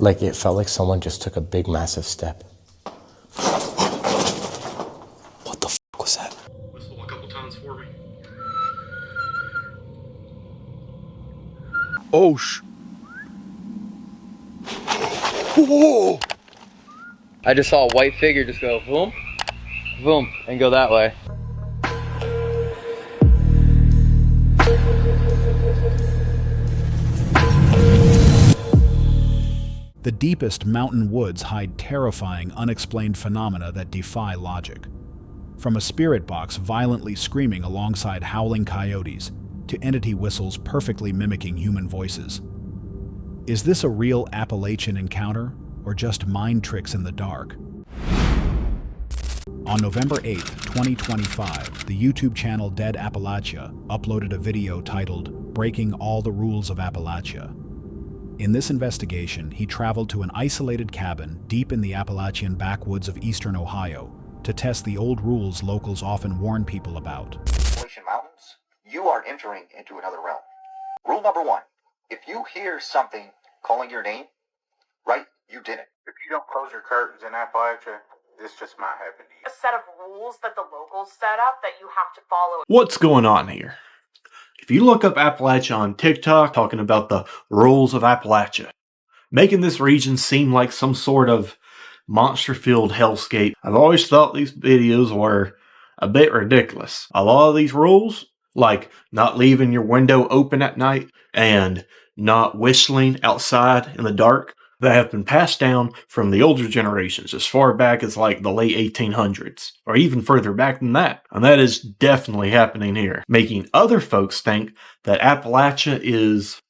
Like it felt like someone just took a big, massive step. What the fuck was that? Whistle a couple times for me. Oh, whoa! I just saw a white figure just go boom, boom, and go that way. The deepest mountain woods hide terrifying, unexplained phenomena that defy logic. From a spirit box violently screaming alongside howling coyotes, to entity whistles perfectly mimicking human voices. Is this a real Appalachian encounter, or just mind tricks in the dark? On November 8, 2025, the YouTube channel Dead Appalachia uploaded a video titled "Breaking All the Rules of Appalachia." In this investigation, he traveled to an isolated cabin deep in the Appalachian backwoods of eastern Ohio to test the old rules locals often warn people about. Appalachian Mountains, you are entering into another realm. Rule number 1, if you hear something calling your name, right, you didn't. If you don't close your curtains in Appalachia, this just might happen to you. A set of rules that the locals set up that you have to follow. What's going on here? If you look up Appalachia on TikTok, talking about the rules of Appalachia, making this region seem like some sort of monster-filled hellscape, I've always thought these videos were a bit ridiculous. A lot of these rules, like not leaving your window open at night and not whistling outside in the dark, that have been passed down from the older generations as far back as like the late 1800s, or even further back than that. And that is definitely happening here, making other folks think that Appalachia is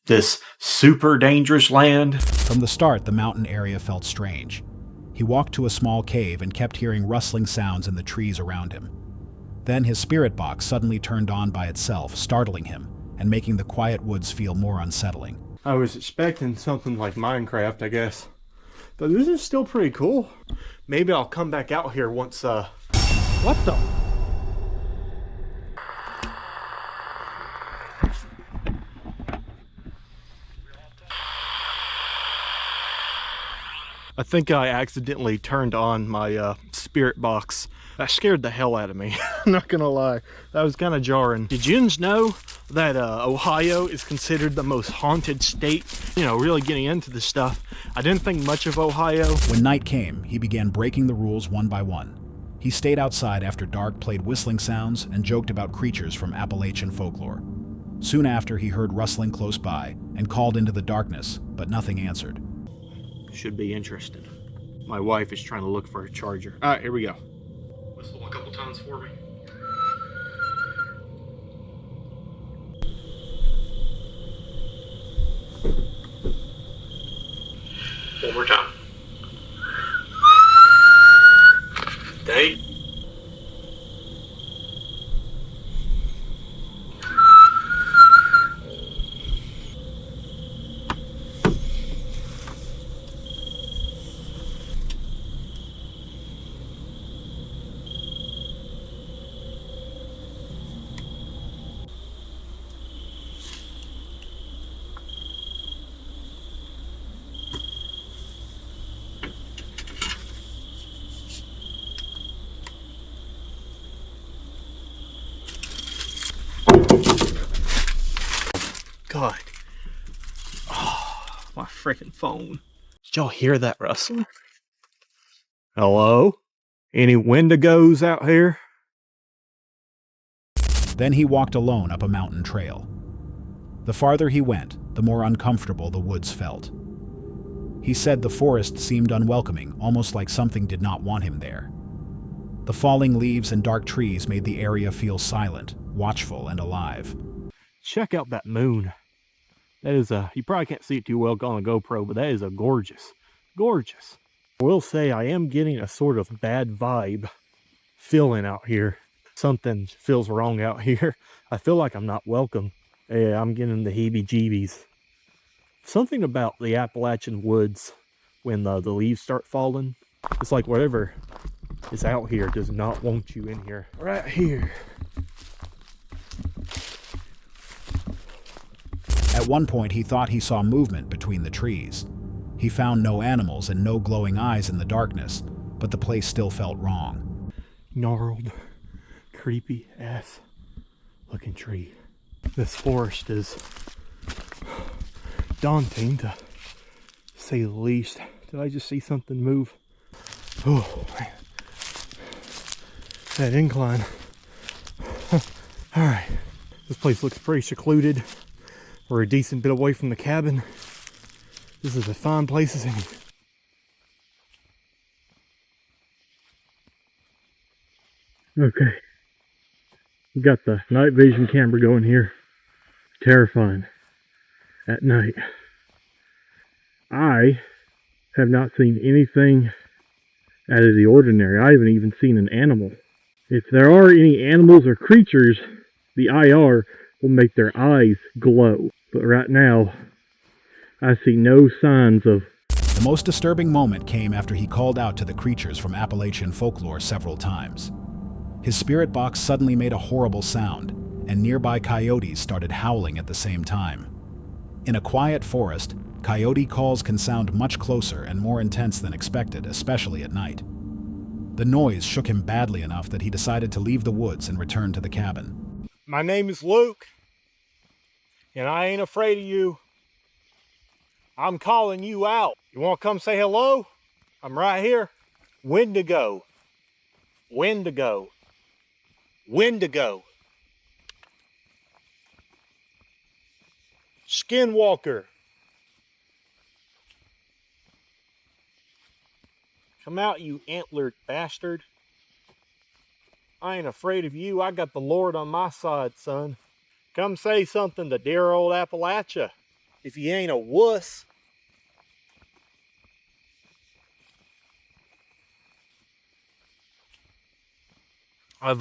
this super dangerous land. From the start, the mountain area felt strange. He walked to a small cave and kept hearing rustling sounds in the trees around him. Then his spirit box suddenly turned on by itself, startling him and making the quiet woods feel more unsettling. I was expecting something like Minecraft, I guess. But this is still pretty cool. Maybe I'll come back out here once, what the? I think I accidentally turned on my spirit box. That scared the hell out of me. I'm not gonna lie. That was kind of jarring. Did you know that Ohio is considered the most haunted state? You know, really getting into this stuff. I didn't think much of Ohio. When night came, he began breaking the rules one by one. He stayed outside after dark, played whistling sounds, and joked about creatures from Appalachian folklore. Soon after, he heard rustling close by and called into the darkness, but nothing answered. Should be interesting. My wife is trying to look for a charger. All right, here we go. Whistle a couple times for me. One more time. Date. God. Oh, my freaking phone. Did y'all hear that rustling? Hello? Any Wendigos out here? Then he walked alone up a mountain trail. The farther he went, the more uncomfortable the woods felt. He said the forest seemed unwelcoming, almost like something did not want him there. The falling leaves and dark trees made the area feel silent, watchful, and alive. Check out that moon. That is you probably can't see it too well on a GoPro, but that is a gorgeous. I will say I am getting a sort of bad vibe feeling out here. Something feels wrong out here. I feel like I'm not welcome. Yeah, I'm getting the heebie-jeebies. Something about the Appalachian woods when the leaves start falling. It's like whatever is out here does not want you in here. Right here. At one point, he thought he saw movement between the trees. He found no animals and no glowing eyes in the darkness, but the place still felt wrong. Gnarled, creepy ass looking tree. This forest is daunting to say the least. Did I just see something move? Oh man. That incline. Alright. This place looks pretty secluded. We're a decent bit away from the cabin. This is as fine place as any. Okay. We got the night vision camera going here. Terrifying. At night. I have not seen anything out of the ordinary. I haven't even seen an animal. If there are any animals or creatures, the IR will make their eyes glow. But right now, I see no signs of... The most disturbing moment came after he called out to the creatures from Appalachian folklore several times. His spirit box suddenly made a horrible sound, and nearby coyotes started howling at the same time. In a quiet forest, coyote calls can sound much closer and more intense than expected, especially at night. The noise shook him badly enough that he decided to leave the woods and return to the cabin. My name is Luke, and I ain't afraid of you. I'm calling you out. You want to come say hello? I'm right here. Wendigo. Wendigo. Wendigo. Skinwalker. Come out, you antlered bastard. I ain't afraid of you. I got the Lord on my side, son. Come say something to dear old Appalachia. If you ain't a wuss. I've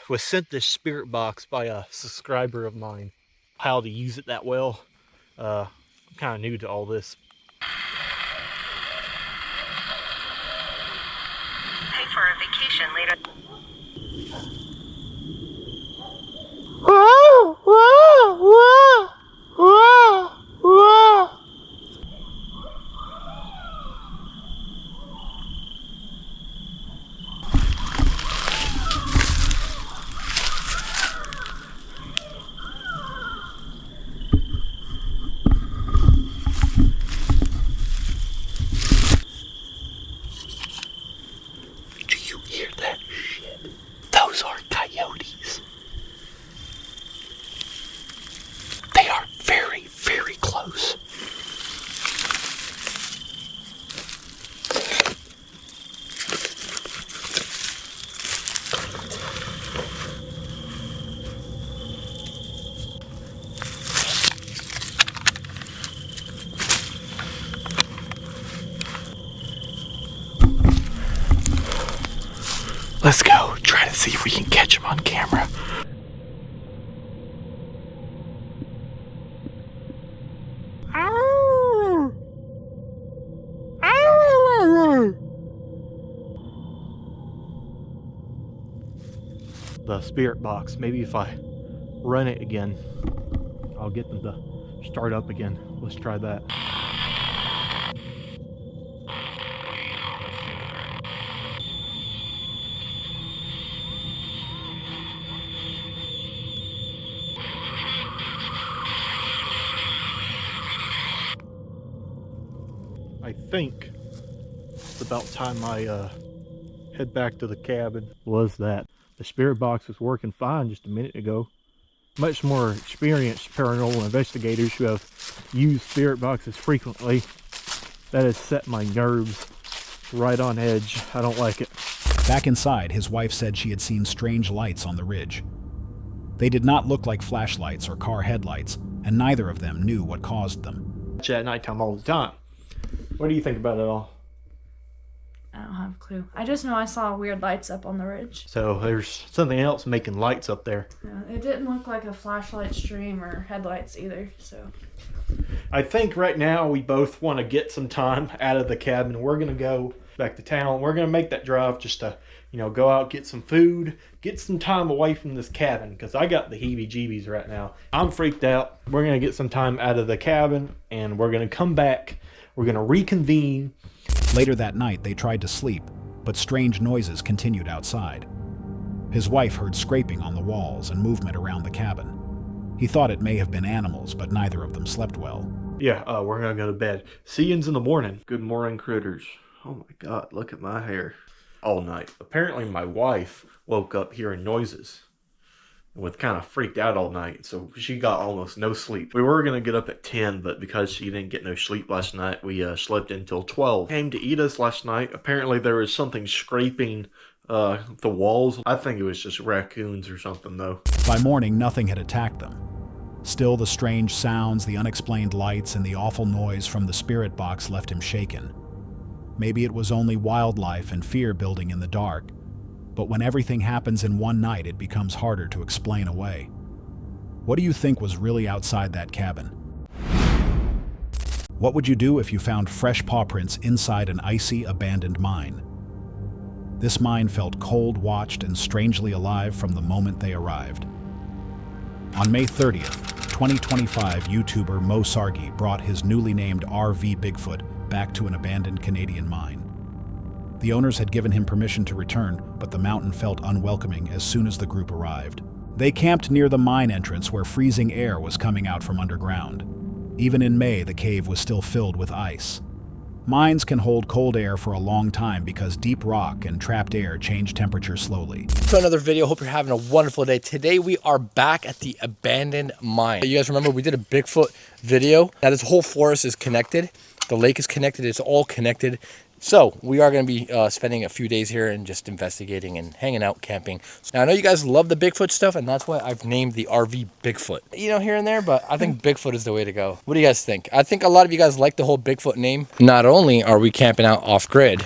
was sent this spirit box by a subscriber of mine. How to use it that well. I'm kind of new to all this. Pay for a vacation later. Do you hear that shit? Those are coyotes. They are very, very close. Let's go try to see if we can catch him on camera. The spirit box. Maybe if I run it again, I'll get them to start up again. Let's try that. I think it's about time I head back to the cabin. Was that the spirit box was working fine just a minute ago. Much more experienced paranormal investigators who have used spirit boxes frequently. That has set my nerves right on edge. I don't like it. Back inside, his wife said she had seen strange lights on the ridge. They did not look like flashlights or car headlights, and neither of them knew what caused them. At nighttime all the time. What do you think about it all? I don't have a clue. I just know I saw weird lights up on the ridge. So there's something else making lights up there. Yeah, it didn't look like a flashlight stream or headlights either, so. I think right now we both want to get some time out of the cabin. We're going to go back to town. We're going to make that drive just to, you know, go out, get some food, get some time away from this cabin, because I got the heebie-jeebies right now. I'm freaked out. We're going to get some time out of the cabin, and we're going to come back. We're going to reconvene. Later that night, they tried to sleep, but strange noises continued outside. His wife heard scraping on the walls and movement around the cabin. He thought it may have been animals, but neither of them slept well. Yeah, we're going to go to bed. See yous in the morning. Good morning, critters. Oh my God, look at my hair. All night. Apparently my wife woke up hearing noises and was kind of freaked out all night, so she got almost no sleep. We were going to get up at 10, but because she didn't get no sleep last night, we slept until 12. Came to eat us last night. Apparently there was something scraping the walls. I think it was just raccoons or something though. By morning, nothing had attacked them. Still, the strange sounds, the unexplained lights, and the awful noise from the spirit box left him shaken. Maybe it was only wildlife and fear building in the dark, but when everything happens in one night, it becomes harder to explain away. What do you think was really outside that cabin? What would you do if you found fresh paw prints inside an icy, abandoned mine? This mine felt cold, watched, and strangely alive from the moment they arrived. On May 30th, 2025, YouTuber Mo Sargi brought his newly named RV Bigfoot back to an abandoned Canadian mine. The owners had given him permission to return, but the mountain felt unwelcoming as soon as the group arrived. They camped near the mine entrance where freezing air was coming out from underground. Even in May, the cave was still filled with ice. Mines can hold cold air for a long time because deep rock and trapped air change temperature slowly. To another video. Hope you're having a wonderful day. Today we are back at the abandoned mine. You guys remember we did a Bigfoot video. Now this whole forest is connected. The lake is connected. It's all connected. So we are going to be spending a few days here and just investigating and hanging out, camping. Now I know you guys love the Bigfoot stuff, and that's why I've named the RV Bigfoot. You know, here and there, but I think Bigfoot is the way to go. What do you guys think? I think a lot of you guys like the whole Bigfoot name. Not only are we camping out off grid,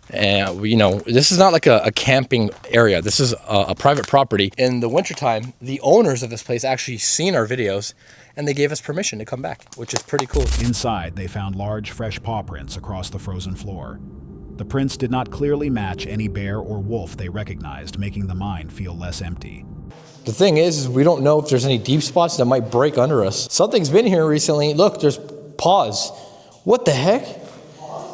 and you know, this is not like a camping area. This is a private property. In the wintertime, the owners of this place actually seen our videos, and they gave us permission to come back, which is pretty cool. Inside, they found large, fresh paw prints across the frozen floor. The prints did not clearly match any bear or wolf they recognized, making the mine feel less empty. The thing is we don't know if there's any deep spots that might break under us. Something's been here recently. Look, there's paws. What the heck?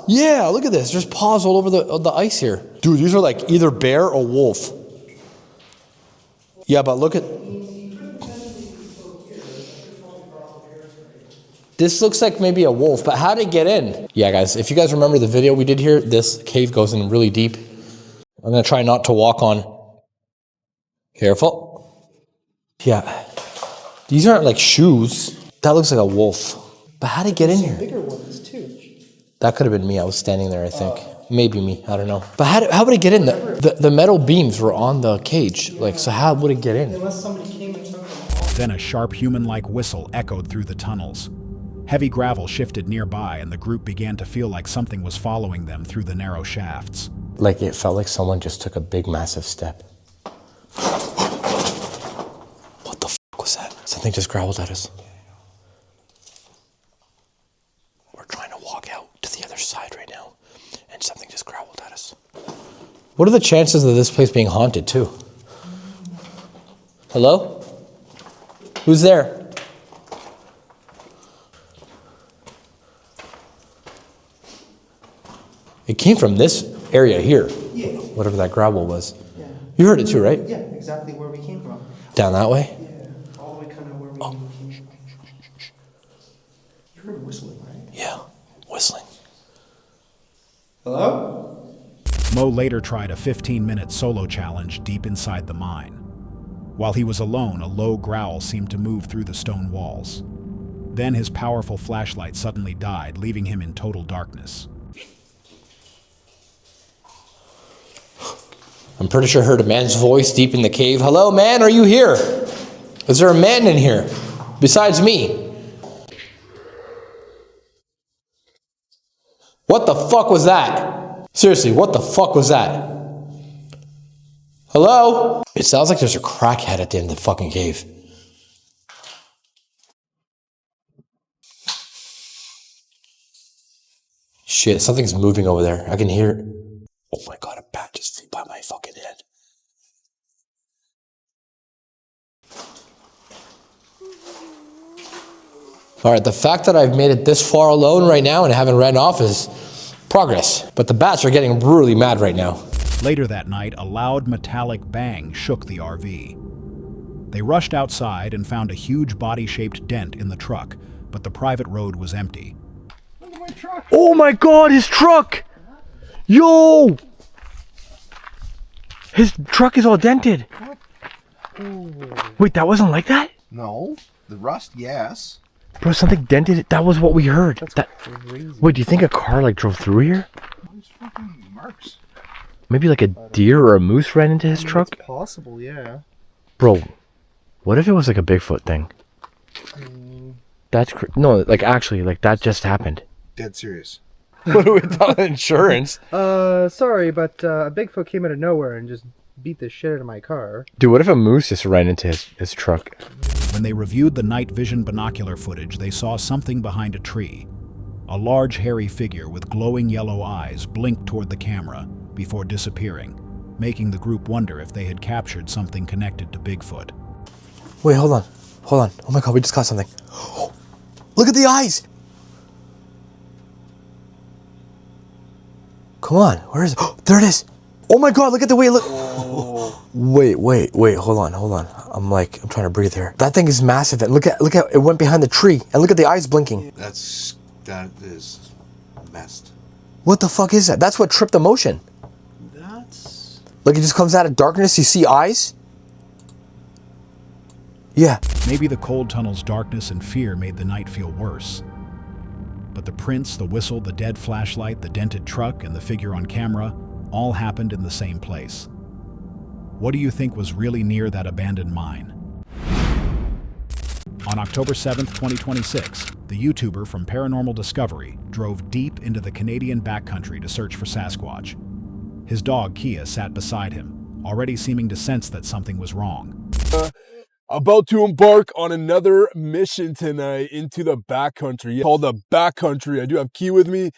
Yeah, look at this. There's paws all over the ice here. Dude, these are like either bear or wolf. Yeah, but look at... This looks like maybe a wolf, but how did it get in? Yeah, guys, if you guys remember the video we did here, this cave goes in really deep. I'm going to try not to walk on. Careful. Yeah. These aren't like shoes. That looks like a wolf. But how did it get in here? Bigger ones too. That could have been me. I was standing there, I think. Maybe me. I don't know. But how would it get in? The metal beams were on the cage. Like, so how would it get in? Unless somebody came and took them off. Then a sharp human-like whistle echoed through the tunnels. Heavy gravel shifted nearby, and the group began to feel like something was following them through the narrow shafts. Like it felt like someone just took a big, massive step. What the fuck was that? Something just growled at us. We're trying to walk out to the other side right now, and something just growled at us. What are the chances of this place being haunted, too? Hello? Who's there? It came from this area here. Yeah. Whatever that gravel was. Yeah. You heard it too, right? Yeah, exactly where we came from. Down that way? Yeah, all the way kind of where we came from. You heard whistling, right? Yeah, whistling. Hello? Mo later tried a 15-minute solo challenge deep inside the mine. While he was alone, a low growl seemed to move through the stone walls. Then his powerful flashlight suddenly died, leaving him in total darkness. I'm pretty sure I heard a man's voice deep in the cave. Hello, man, are you here? Is there a man in here besides me? What the fuck was that? Seriously, what the fuck was that? Hello? It sounds like there's a crackhead at the end of the fucking cave. Shit, something's moving over there. I can hear it. Oh my god, a bat just flew by my fucking head. Alright, the fact that I've made it this far alone right now and haven't ran off is progress. But the bats are getting really mad right now. Later that night, a loud metallic bang shook the RV. They rushed outside and found a huge body-shaped dent in the truck, but the private road was empty. Oh my god, his truck! Yo! His truck is all dented. Wait, that wasn't like that? No, the rust, yes. Bro, something dented it. That was what we heard. Crazy. Wait, do you think a car like drove through here? There's fucking marks. Maybe like a deer or a moose ran into his truck? It's possible, yeah. Bro, what if it was like a Bigfoot thing? That's no, like actually, like that just happened. Dead serious. Without insurance. Sorry, but a Bigfoot came out of nowhere and just beat the shit out of my car. Dude, what if a moose just ran into his truck? When they reviewed the night vision binocular footage, they saw something behind a tree. A large hairy figure with glowing yellow eyes blinked toward the camera before disappearing, making the group wonder if they had captured something connected to Bigfoot. Wait, hold on. Hold on. Oh my god, we just caught something. Look at the eyes! Come on, where is it? Oh, there it is! Oh my god, look at the way it looks. Wait, hold on. I'm trying to breathe here. That thing is massive. And look at it went behind the tree. And look at the eyes blinking. That is messed. What the fuck is that? That's what tripped the motion. Look, it just comes out of darkness. You see eyes? Yeah. Maybe the cold tunnel's darkness and fear made the night feel worse. But the prints, the whistle, the dead flashlight, the dented truck, and the figure on camera all happened in the same place. What do you think was really near that abandoned mine? On October 7th, 2026, the YouTuber from Paranormal Discovery drove deep into the Canadian backcountry to search for Sasquatch. His dog, Kia, sat beside him, already seeming to sense that something was wrong. About to embark on another mission tonight into the backcountry called the Backcountry. I do have Key with me,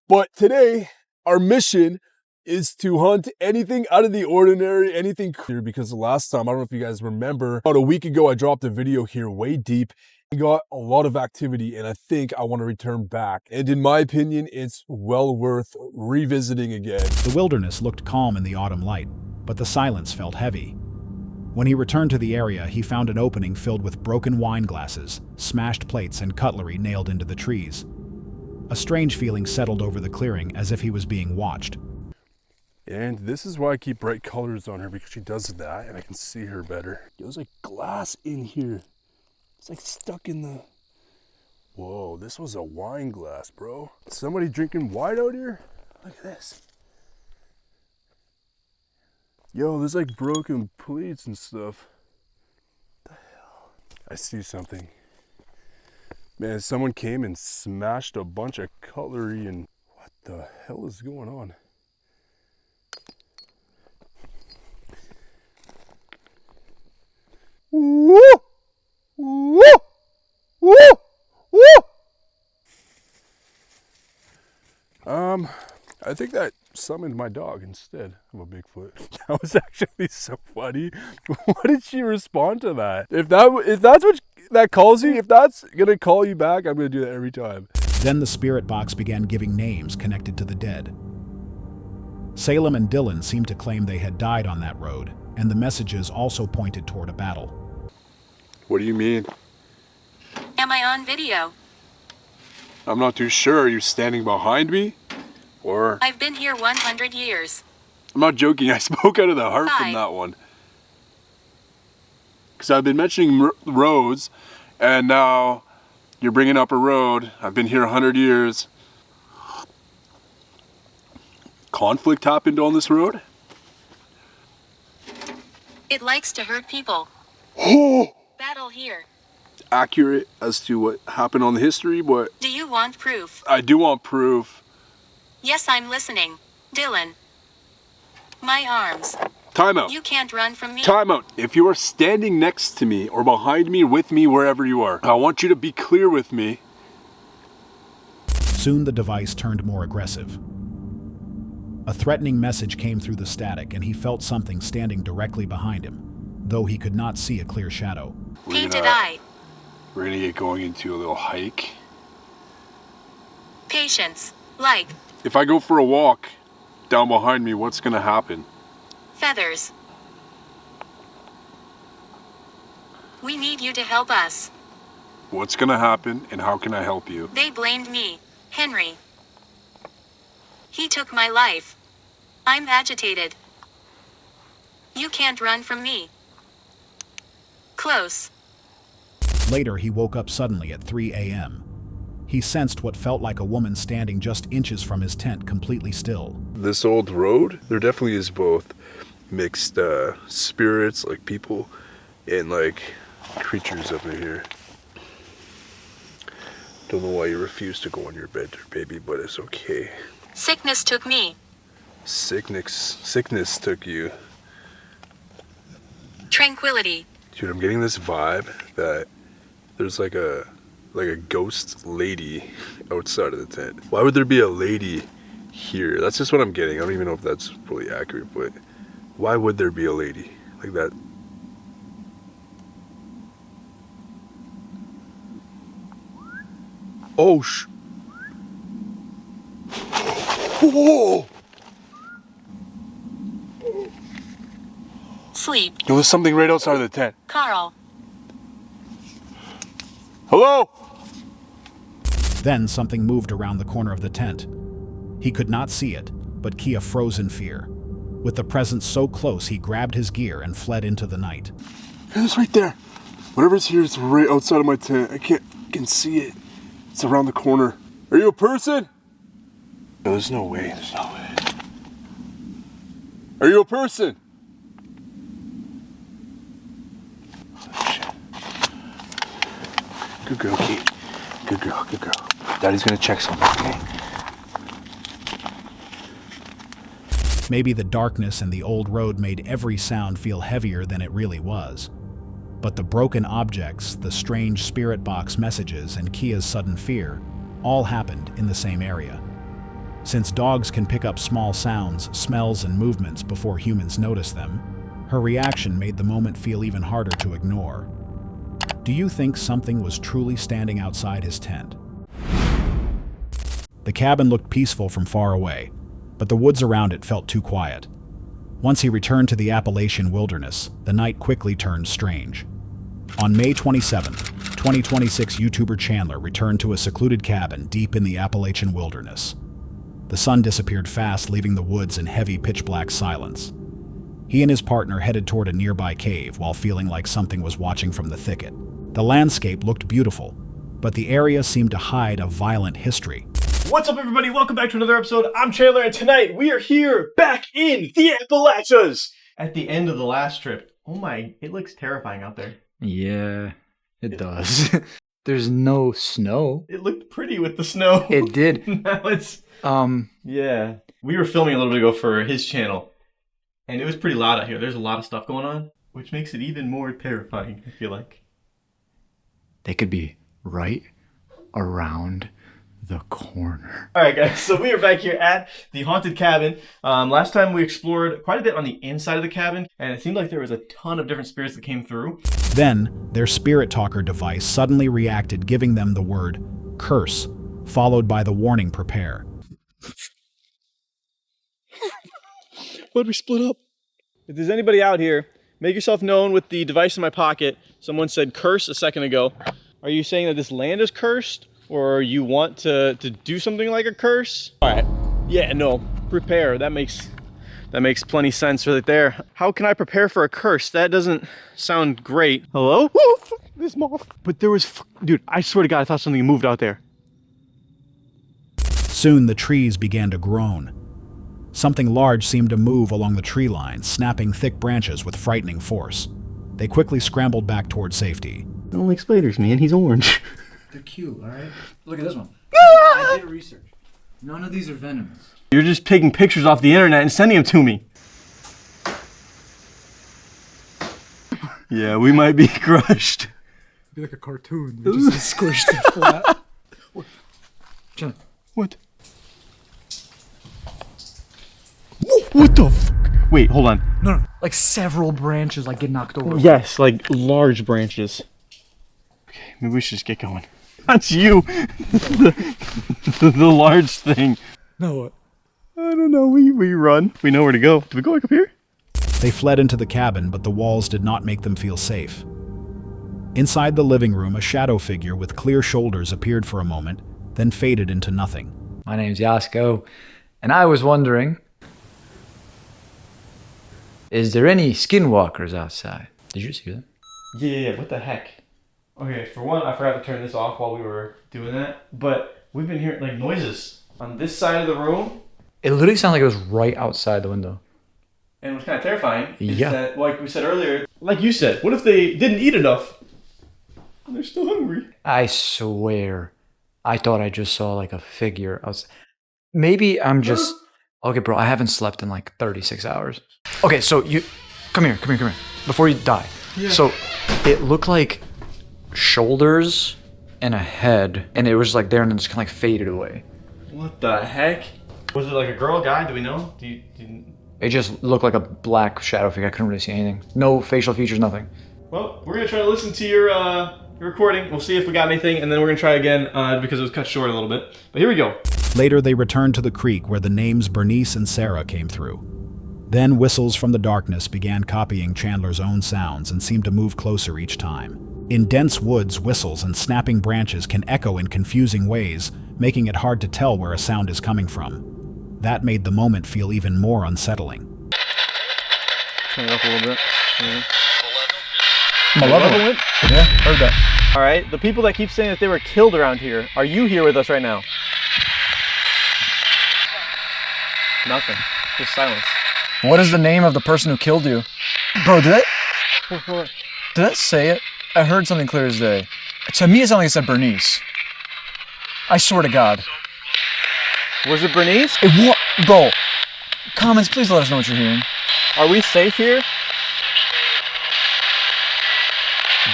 but today our mission is to hunt anything out of the ordinary, anything clear, because the last time, I don't know if you guys remember, about a week ago I dropped a video here way deep. We got a lot of activity and I think I want to return back. And in my opinion, it's well worth revisiting again. The wilderness looked calm in the autumn light, but the silence felt heavy. When he returned to the area, he found an opening filled with broken wine glasses, smashed plates, and cutlery nailed into the trees. A strange feeling settled over the clearing, as if he was being watched. And this is why I keep bright colors on her, because she does that and I can see her better. There's like glass in here. It's like stuck in the... Whoa, this was a wine glass, bro. Somebody drinking wine out here? Look at this. Yo, there's like broken plates and stuff. What the hell? I see something. Man, someone came and smashed a bunch of cutlery and what the hell is going on? Woo! Woo! Woo! Woo! I think that summoned my dog instead of a Bigfoot. That was actually so funny. What did she respond to that? If that's what that calls you, if that's gonna call you back, I'm gonna do that every time. Then the spirit box began giving names connected to the dead. Salem and Dylan seemed to claim they had died on that road, and the messages also pointed toward a battle. What do you mean? Am I on video? I'm not too sure. Are you standing behind me? Or... I've been here 100 years. I'm not joking. I spoke out of the heart from that one. Because I've been mentioning roads, and now you're bringing up a road. I've been here 100 years. Conflict happened on this road? It likes to hurt people. Battle here. Accurate as to what happened on the history, but... Do you want proof? I do want proof. Yes, I'm listening. Dylan. My arms. Time out. You can't run from me. Time out. If you are standing next to me or behind me, with me, wherever you are, I want you to be clear with me. Soon the device turned more aggressive. A threatening message came through the static, and he felt something standing directly behind him, though he could not see a clear shadow. Painted eye. We're gonna get going into a little hike. Patience. Like. If I go for a walk down behind me, what's gonna happen? Feathers. We need you to help us. What's gonna happen and how can I help you? They blamed me, Henry. He took my life. I'm agitated. You can't run from me. Close. Later, he woke up suddenly at 3 a.m. He sensed what felt like a woman standing just inches from his tent, completely still. This old road, there definitely is both mixed spirits, like people, and like creatures over here. Don't know why you refuse to go on your bed, baby, but it's okay. Sickness took me. Sickness took you. Tranquility. Dude, I'm getting this vibe that there's like a ghost lady outside of the tent. Why would there be a lady here? That's just what I'm getting. I don't even know if that's really accurate, but why would there be a lady like that? Oh, whoa! Sleep. Yo, there's something right outside of the tent. Carl. Hello? Then something moved around the corner of the tent. He could not see it, but Kia froze in fear. With the presence so close, he grabbed his gear and fled into the night. It's right there. Whatever's here is right outside of my tent. I can see it. It's around the corner. Are you a person? No, there's no way. There's no way. Are you a person? Good girl, Kate. Good girl, good girl. Daddy's gonna check something, okay? Maybe the darkness and the old road made every sound feel heavier than it really was. But the broken objects, the strange spirit box messages, and Kia's sudden fear all happened in the same area. Since dogs can pick up small sounds, smells, and movements before humans notice them, her reaction made the moment feel even harder to ignore. Do you think something was truly standing outside his tent? The cabin looked peaceful from far away, but the woods around it felt too quiet. Once he returned to the Appalachian wilderness, the night quickly turned strange. On May 27, 2026, YouTuber Chandler returned to a secluded cabin deep in the Appalachian wilderness. The sun disappeared fast, leaving the woods in heavy pitch-black silence. He and his partner headed toward a nearby cave while feeling like something was watching from the thicket. The landscape looked beautiful, but the area seemed to hide a violent history. What's up, everybody? Welcome back to another episode. I'm Chandler, and tonight we are here back in the Appalachians at the end of the last trip. Oh my, it looks terrifying out there. Yeah, it does. There's no snow. It looked pretty with the snow. It did. Now it's... Yeah. We were filming a little bit ago for his channel, and it was pretty loud out here. There's a lot of stuff going on, which makes it even more terrifying, I feel like. They could be right around the corner. Alright guys, so we are back here at the haunted cabin. Last time we explored quite a bit on the inside of the cabin, and it seemed like there was a ton of different spirits that came through. Then, their spirit talker device suddenly reacted, giving them the word curse, followed by the warning prepare. Why'd we split up? If there's anybody out here, make yourself known with the device in my pocket. Someone said curse a second ago. Are you saying that this land is cursed? Or you want to do something like a curse? All right. Yeah, no. Prepare. That makes plenty sense right there. How can I prepare for a curse? That doesn't sound great. Hello? Oh, fuck this moth. But there was... Dude, I swear to God, I thought something moved out there. Soon the trees began to groan. Something large seemed to move along the tree line, snapping thick branches with frightening force. They quickly scrambled back toward safety. I don't like spiders, man. He's orange. They're cute, alright? Look at this one. I did research. None of these are venomous. You're just taking pictures off the internet and sending them to me. Yeah, we might be crushed. It'd be like a cartoon. We just squished it flat. What What? What the fuck? Wait, hold on. No, like several branches like get knocked over. Yes, like large branches. Okay, maybe we should just get going. That's you. the large thing. No, what? I don't know. We run. We know where to go. Do we go like up here? They fled into the cabin, but the walls did not make them feel safe. Inside the living room, a shadow figure with clear shoulders appeared for a moment, then faded into nothing. My name's Yasko, and I was wondering, is there any skinwalkers outside? Did you see that? Yeah, what the heck? Okay, for one, I forgot to turn this off while we were doing that, but we've been hearing like noises on this side of the room. It literally sounded like it was right outside the window. And what's kind of terrifying is Yeah. that, like we said earlier, like you said, what if they didn't eat enough? And they're still hungry. I swear, I thought I just saw like a figure. Maybe I'm just... Okay, bro, I haven't slept in like 36 hours. Okay, so you... Come here. Before you die. Yeah. So, it looked like shoulders and a head, and it was like there and then just kind of like faded away. What the heck? Was it like a girl, guy? Do we know? It just looked like a black shadow figure. I couldn't really see anything. No facial features, nothing. Well, we're gonna try to listen to your recording. We'll see if we got anything, and then we're gonna try again because it was cut short a little bit. But here we go. Later, they returned to the creek where the names Bernice and Sarah came through. Then whistles from the darkness began copying Chandler's own sounds and seemed to move closer each time. In dense woods, whistles and snapping branches can echo in confusing ways, making it hard to tell where a sound is coming from. That made the moment feel even more unsettling. Turn it up a little bit. Malevolent? Yeah, heard that. All right, the people that keep saying that they were killed around here, are you here with us right now? Nothing. Just silence. What is the name of the person who killed you? Bro, did that say it? I heard something clear as day. To me, it sounded like it said Bernice. I swear to God. Was it Bernice? What? Bro, comments, please let us know what you're hearing. Are we safe here?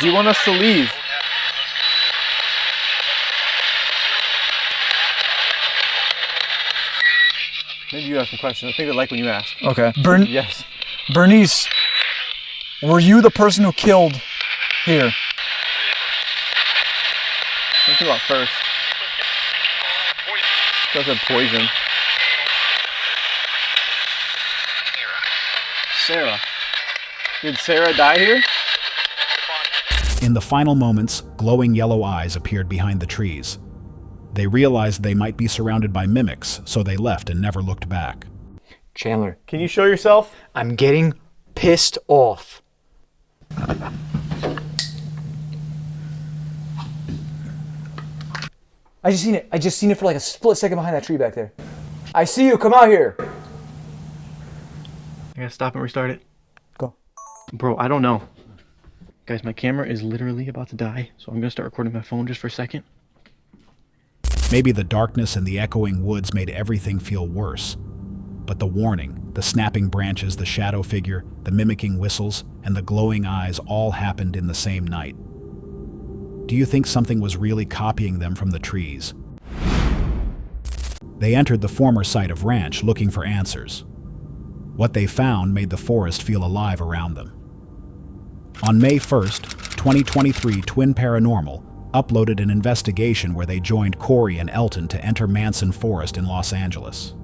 Do you want us to leave? Maybe you ask some questions. I think they like when you ask. Okay. Yes. Bernice, were you the person who killed here? Think about first. That's a poison. Sarah. Did Sarah die here? In the final moments, glowing yellow eyes appeared behind the trees. They realized they might be surrounded by mimics, so they left and never looked back. Chandler. Can you show yourself? I'm getting pissed off. I just seen it. I just seen it for like a split second behind that tree back there. I see you. Come out here. I gotta stop and restart it. Go. Bro, I don't know. Guys, my camera is literally about to die, so I'm gonna start recording my phone just for a second. Maybe the darkness and the echoing woods made everything feel worse. But the warning, the snapping branches, the shadow figure, the mimicking whistles, and the glowing eyes all happened in the same night. Do you think something was really copying them from the trees? They entered the former site of ranch looking for answers. What they found made the forest feel alive around them. On May 1st, 2023, Twin Paranormal uploaded an investigation where they joined Corey and Elton to enter Manson Forest in Los Angeles.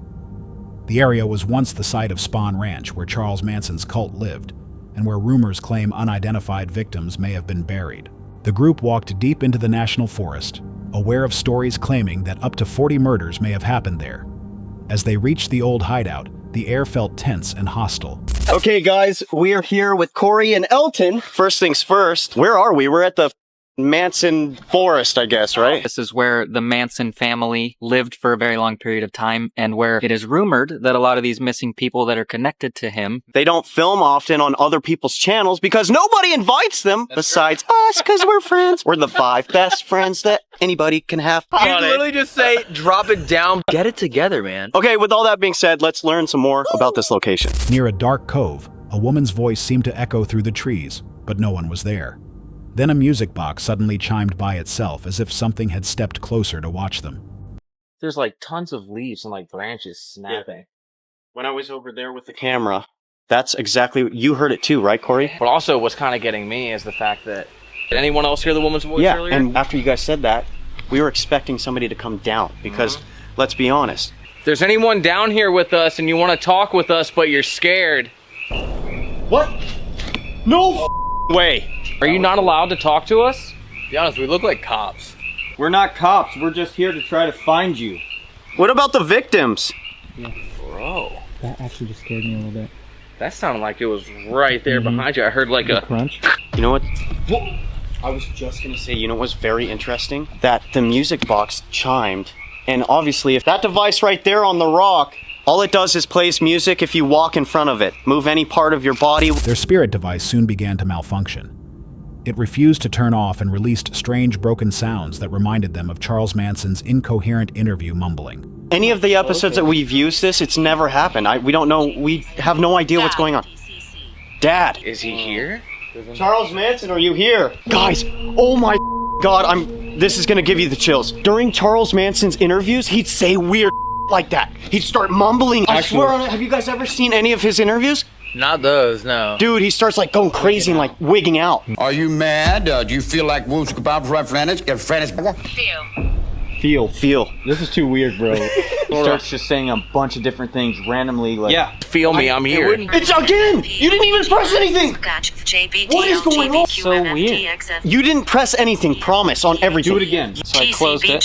The area was once the site of Spawn Ranch, where Charles Manson's cult lived, and where rumors claim unidentified victims may have been buried. The group walked deep into the national forest, aware of stories claiming that up to 40 murders may have happened there. As they reached the old hideout, the air felt tense and hostile. Okay, guys, we are here with Corey and Elton. First things first, where are we? We're at the Manson Forest, I guess, right? This is where the Manson family lived for a very long period of time, and where it is rumored that a lot of these missing people that are connected to him. They don't film often on other people's channels because nobody invites them besides us, because we're friends. We're the 5 best friends that anybody can have. You literally just say, drop it down. Get it together, man. Okay, with all that being said, let's learn some more about this location. Near a dark cove, a woman's voice seemed to echo through the trees, but no one was there. Then a music box suddenly chimed by itself as if something had stepped closer to watch them. There's like tons of leaves and like branches snapping. When I was over there with the camera, that's exactly what you heard it too, right, Corey? But also, what's kind of getting me is the fact that did anyone else hear the woman's voice earlier? And after you guys said that, we were expecting somebody to come down because, let's be honest. If there's anyone down here with us and you want to talk with us, but you're scared. What? No way. Are you not allowed to talk to us? To be honest, we look like cops. We're not cops. We're just here to try to find you. What about the victims? Bro. That actually just scared me a little bit. That sounded like it was right there behind you. I heard like a crunch. You know what? I was just gonna say, you know what's very interesting? That the music box chimed, and obviously if that device right there on the rock, all it does is plays music if you walk in front of it. Move any part of your body. Their spirit device soon began to malfunction. It refused to turn off and released strange broken sounds that reminded them of Charles Manson's incoherent interview mumbling. Any of the episodes that we've used this, it's never happened. We don't know, we have no idea what's going on. Dad. Is he here? Charles Manson, are you here? Guys, oh my God, this is gonna give you the chills. During Charles Manson's interviews, he'd say weird like that. He'd start mumbling. I swear on it, have you guys ever seen any of his interviews? Not those, no. Dude, he starts like going crazy and like wigging out. Are you mad? Do you feel like Feel. This is too weird, bro. He starts just saying a bunch of different things randomly, like... Yeah. Feel me, I'm here. It's again! You didn't even press anything! What is going on? So weird. You didn't press anything, promise, on everything. Do it again. So I closed it.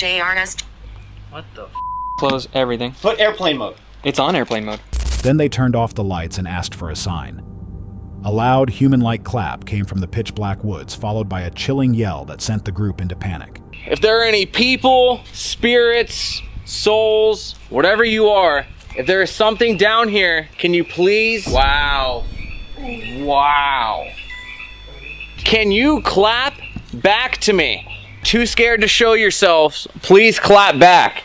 What the f? Close everything. Put airplane mode. It's on airplane mode. Then they turned off the lights and asked for a sign. A loud, human-like clap came from the pitch-black woods, followed by a chilling yell that sent the group into panic. If there are any people, spirits, souls, whatever you are, if there is something down here, can you please... Wow. Wow. Can you clap back to me? Too scared to show yourselves, please clap back.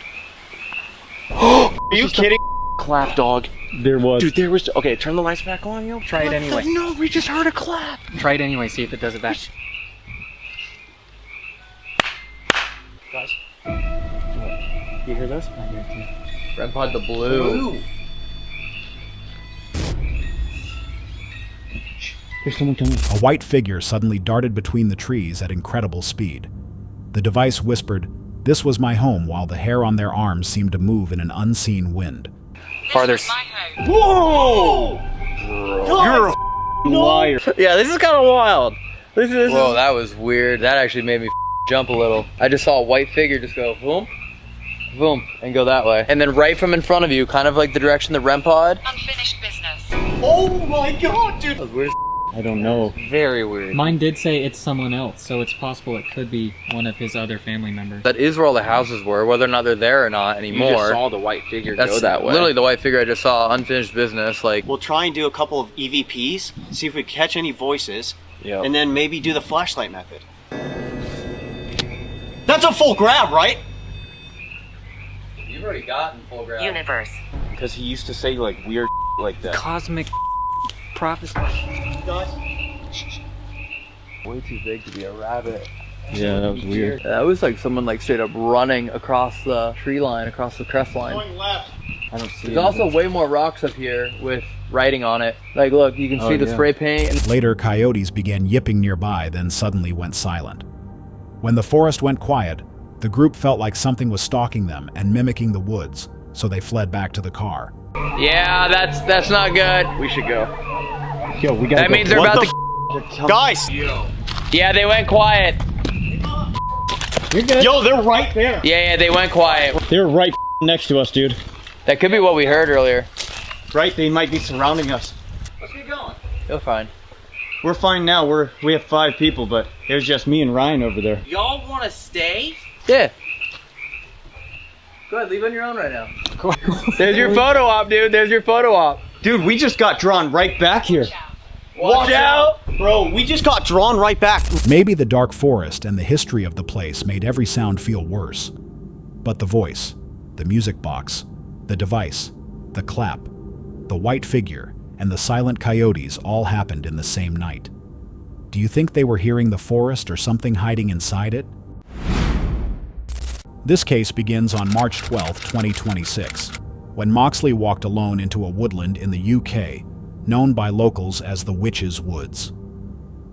Are you kidding? Clap, dog. There was. Dude, there was... Okay, turn the lights back on, yo. Try it anyway. No, we just heard a clap. Try it anyway, see if it does it back. Guys. You hear this? I hear it too. Red Pod the blue. There's someone coming. A white figure suddenly darted between the trees at incredible speed. The device whispered, "This was my home," while the hair on their arms seemed to move in an unseen wind. Farther. Whoa! You're a liar. Yeah, this is kind of wild. Whoa, that was weird. That actually made me jump a little. I just saw a white figure just go boom, boom, and go that way. And then right from in front of you, kind of like the direction the REM pod. Unfinished business. Oh my God, dude! That was weird. I don't know. Very weird. Mine did say it's someone else, so it's possible it could be one of his other family members. That is where all the houses were, whether or not they're there or not anymore. You just saw the white figure go that way. Literally the white figure I just saw, unfinished business, like... We'll try and do a couple of EVPs, see if we catch any voices, and then maybe do the flashlight method. That's a full grab, right? You've already gotten full grab. Universe. Because he used to say like weird like that. Cosmic prophecy. Guys. Way too big to be a rabbit. Yeah, that was weird. That was like someone like straight up running across the tree line, across the crest line. Going left. I don't see There's also way more rocks up here with writing on it. Like look, you can see the spray paint. Later, coyotes began yipping nearby, then suddenly went silent. When the forest went quiet, the group felt like something was stalking them and mimicking the woods, so they fled back to the car. Yeah, that's not good. We should go. Yo, we gotta That go. means they're What about the to... Guys! Yeah, they went quiet. You're good. Yo, they're right there. Yeah, they went quiet. They're right next to us, dude. That could be what we heard earlier. Right, they might be surrounding us. Let's get going. You're fine. We're fine now. We have 5 people, but there's just me and Ryan over there. Y'all want to stay? Yeah. Go ahead, leave on your own right now. There's your photo op, dude. There's your photo op. Dude, we just got drawn right back here. Watch out! Bro, we just got drawn right back. Maybe the dark forest and the history of the place made every sound feel worse. But the voice, the music box, the device, the clap, the white figure, and the silent coyotes all happened in the same night. Do you think they were hearing the forest or something hiding inside it? This case begins on March 12, 2026, when Moxley walked alone into a woodland in the UK, known by locals as the Witches' Woods.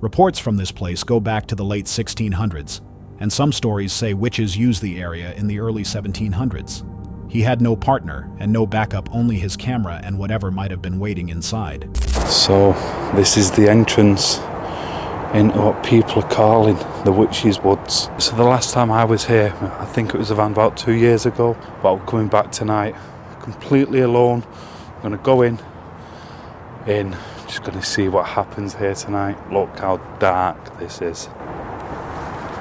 Reports from this place go back to the late 1600s, and some stories say witches used the area in the early 1700s. He had no partner and no backup, only his camera and whatever might have been waiting inside. So, this is the entrance into what people are calling the Witches' Woods. So the last time I was here, I think it was around about 2 years ago, but I'm coming back tonight, completely alone. I'm going to go in, just going to see what happens here tonight. Look how dark this is.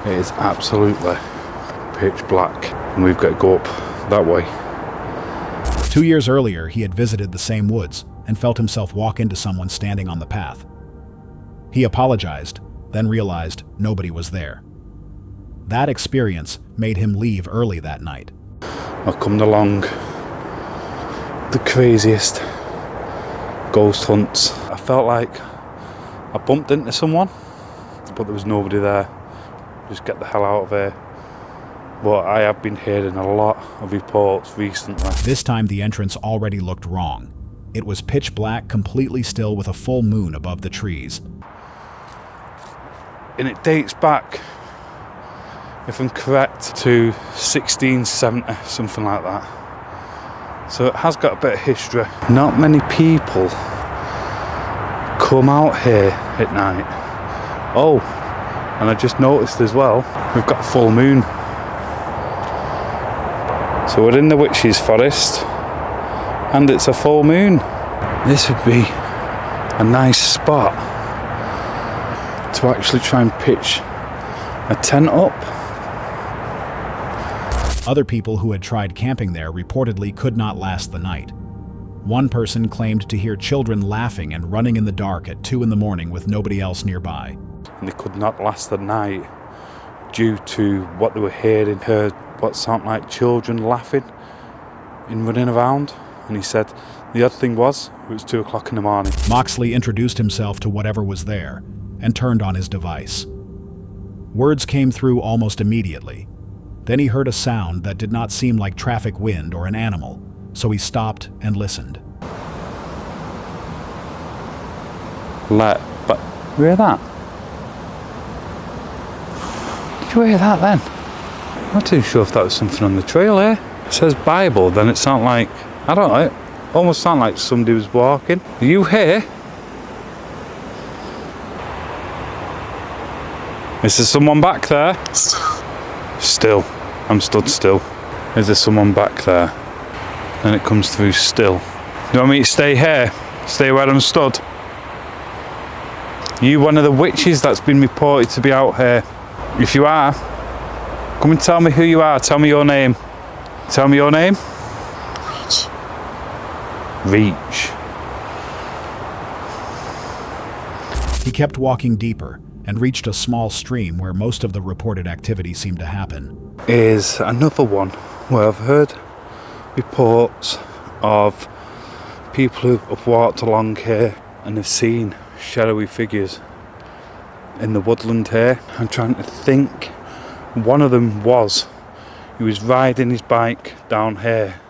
It is absolutely pitch black, and we've got to go up that way. 2 years earlier, he had visited the same woods and felt himself walk into someone standing on the path. He apologized, then realized nobody was there. That experience made him leave early that night. I come along the craziest ghost hunts. I felt like I bumped into someone, but there was nobody there. Just get the hell out of here. But I have been hearing a lot of reports recently. This time the entrance already looked wrong. It was pitch black, completely still, with a full moon above the trees. And it dates back, if I'm correct, to 1670, something like that. So it has got a bit of history. Not many people come out here at night. Oh, and I just noticed as well, we've got a full moon. So we're in the Witches' Forest, and it's a full moon. This would be a nice spot to actually try and pitch a tent up. Other people who had tried camping there reportedly could not last the night. One person claimed to hear children laughing and running in the dark at 2 in the morning with nobody else nearby. And they could not last the night due to what they were hearing. Heard what sounded like children laughing and running around. And he said the other thing was, it was 2 o'clock in the morning. Moxley introduced himself to whatever was there and turned on his device. Words came through almost immediately. Then he heard a sound that did not seem like traffic wind or an animal, so he stopped and listened. But you hear that? Did you hear that then? I'm not too sure if that was something on the trail here. It says Bible, then it sounded like, I don't know, it almost sounded like somebody was walking. Are you here? Is there someone back there? Still. I'm stood still. Is there someone back there? Then it comes through still. Do you want me to stay here? Stay where I'm stood? You one of the witches that's been reported to be out here? If you are, come and tell me who you are. Tell me your name. Tell me your name. Reach. He kept walking deeper and reached a small stream where most of the reported activity seemed to happen. Is another one where I've heard reports of people who have walked along here and have seen shadowy figures in the woodland here. I'm trying to think. One of them was, he was riding his bike down here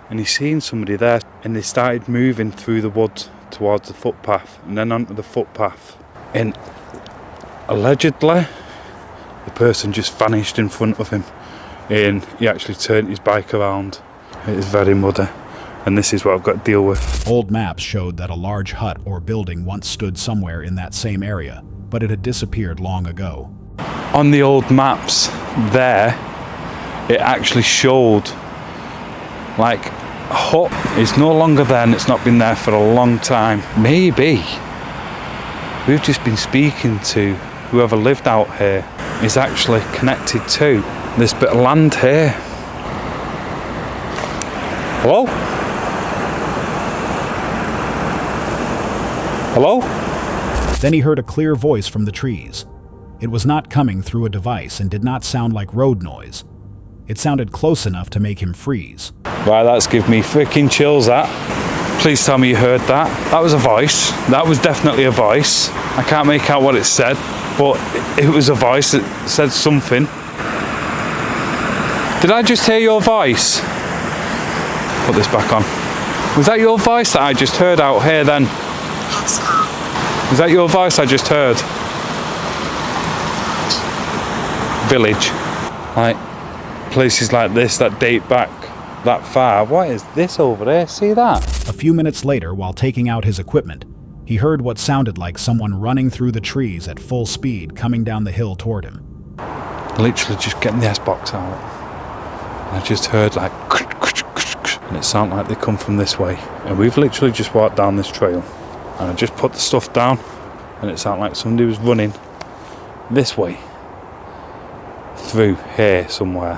and he seen somebody there, and they started moving through the woods towards the footpath and then onto the footpath, and allegedly the person just vanished in front of him and he actually turned his bike around. It is very muddy, and this is what I've got to deal with. Old maps showed that a large hut or building once stood somewhere in that same area, but it had disappeared long ago. On the old maps there, it actually showed like a hut. It's no longer there, and it's not been there for a long time. Maybe we've just been speaking to whoever lived out here is actually connected to this bit of land here. Hello? Hello? Then he heard a clear voice from the trees. It was not coming through a device and did not sound like road noise. It sounded close enough to make him freeze. Right, that's given me freaking chills, that. Please tell me you heard that. That was a voice. That was definitely a voice. I can't make out what it said, but it was a voice that said something. Did I just hear your voice? Put this back on. Was that your voice that I just heard out here then? Was that your voice I just heard? Village. Like, places like this that date back that far. What is this over there? See that? A few minutes later, while taking out his equipment, he heard what sounded like someone running through the trees at full speed coming down the hill toward him. Literally just getting the S-box out. And I just heard like, and it sounded like they come from this way. And we've literally just walked down this trail. And I just put the stuff down, and it sounded like somebody was running this way. Through here somewhere.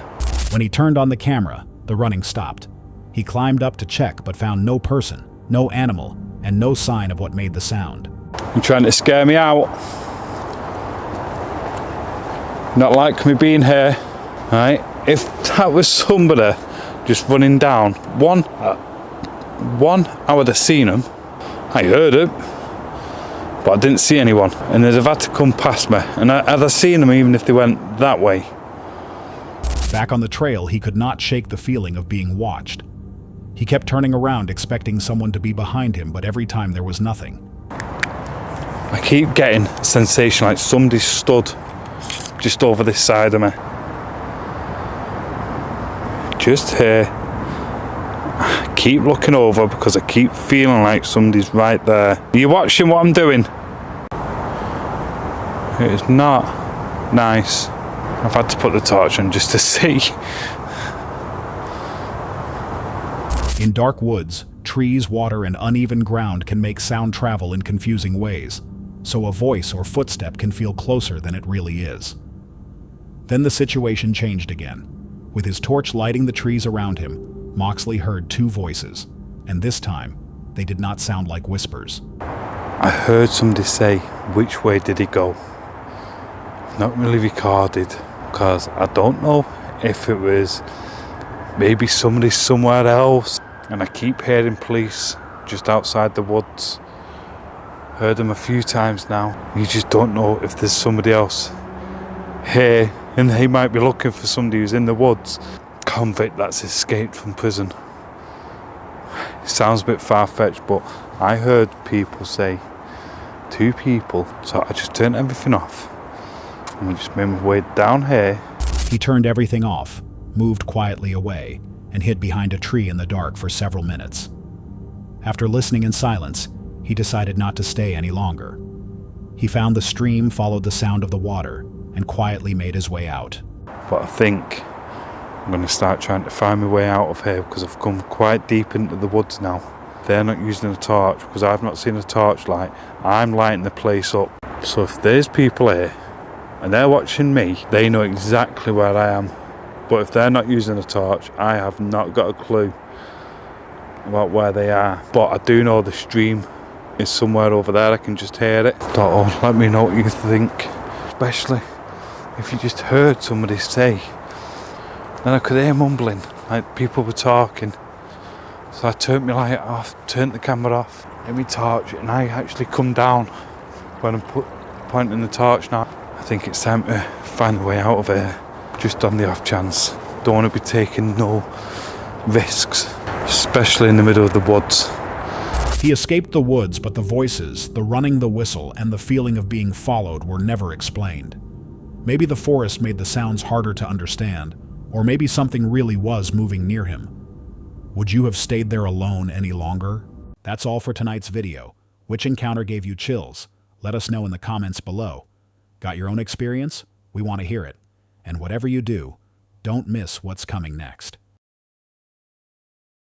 When he turned on the camera, the running stopped. He climbed up to check, but found no person, no animal, and no sign of what made the sound. You're trying to scare me out. Not like me being here. Right? If that was somebody just running down, one, I would have seen them. I heard it, but I didn't see anyone. And they'd have had to come past me. And I'd have seen them even if they went that way. Back on the trail, he could not shake the feeling of being watched. He kept turning around, expecting someone to be behind him, but every time there was nothing. I keep getting a sensation like somebody stood just over this side of me. Just here. I keep looking over because I keep feeling like somebody's right there. Are you watching what I'm doing? It's not nice. I've had to put the torch on just to see. In dark woods, trees, water, and uneven ground can make sound travel in confusing ways, so a voice or footstep can feel closer than it really is. Then the situation changed again. With his torch lighting the trees around him, Moxley heard two voices, and this time, they did not sound like whispers. I heard somebody say, which way did he go? Not really recorded, because I don't know if it was maybe somebody somewhere else. And I keep hearing police just outside the woods. Heard them a few times now. You just don't know if there's somebody else here, and they might be looking for somebody who's in the woods. Convict that's escaped from prison. It sounds a bit far-fetched, but I heard people say, two people, so I just turned everything off. And we just made my way down here. He turned everything off, moved quietly away, and hid behind a tree in the dark for several minutes. After listening in silence, he decided not to stay any longer. He found the stream, followed the sound of the water, and quietly made his way out. But I think I'm going to start trying to find my way out of here because I've come quite deep into the woods now. They're not using a torch because I've not seen a torchlight. I'm lighting the place up. So if there's people here and they're watching me, they know exactly where I am. But if they're not using a torch, I have not got a clue about where they are. But I do know the stream is somewhere over there. I can just hear it. So let me know what you think. Especially if you just heard somebody say. Then I could hear mumbling, like people were talking. So I turned my light off, turned the camera off, hit my torch, and I actually come down when I'm pointing the torch now. I think it's time to find a way out of here, just on the off chance. Don't want to be taking no risks, especially in the middle of the woods. He escaped the woods, but the voices, the running, the whistle, and the feeling of being followed were never explained. Maybe the forest made the sounds harder to understand, or maybe something really was moving near him. Would you have stayed there alone any longer? That's all for tonight's video. Which encounter gave you chills? Let us know in the comments below. Got your own experience? We want to hear it. And whatever you do, don't miss what's coming next.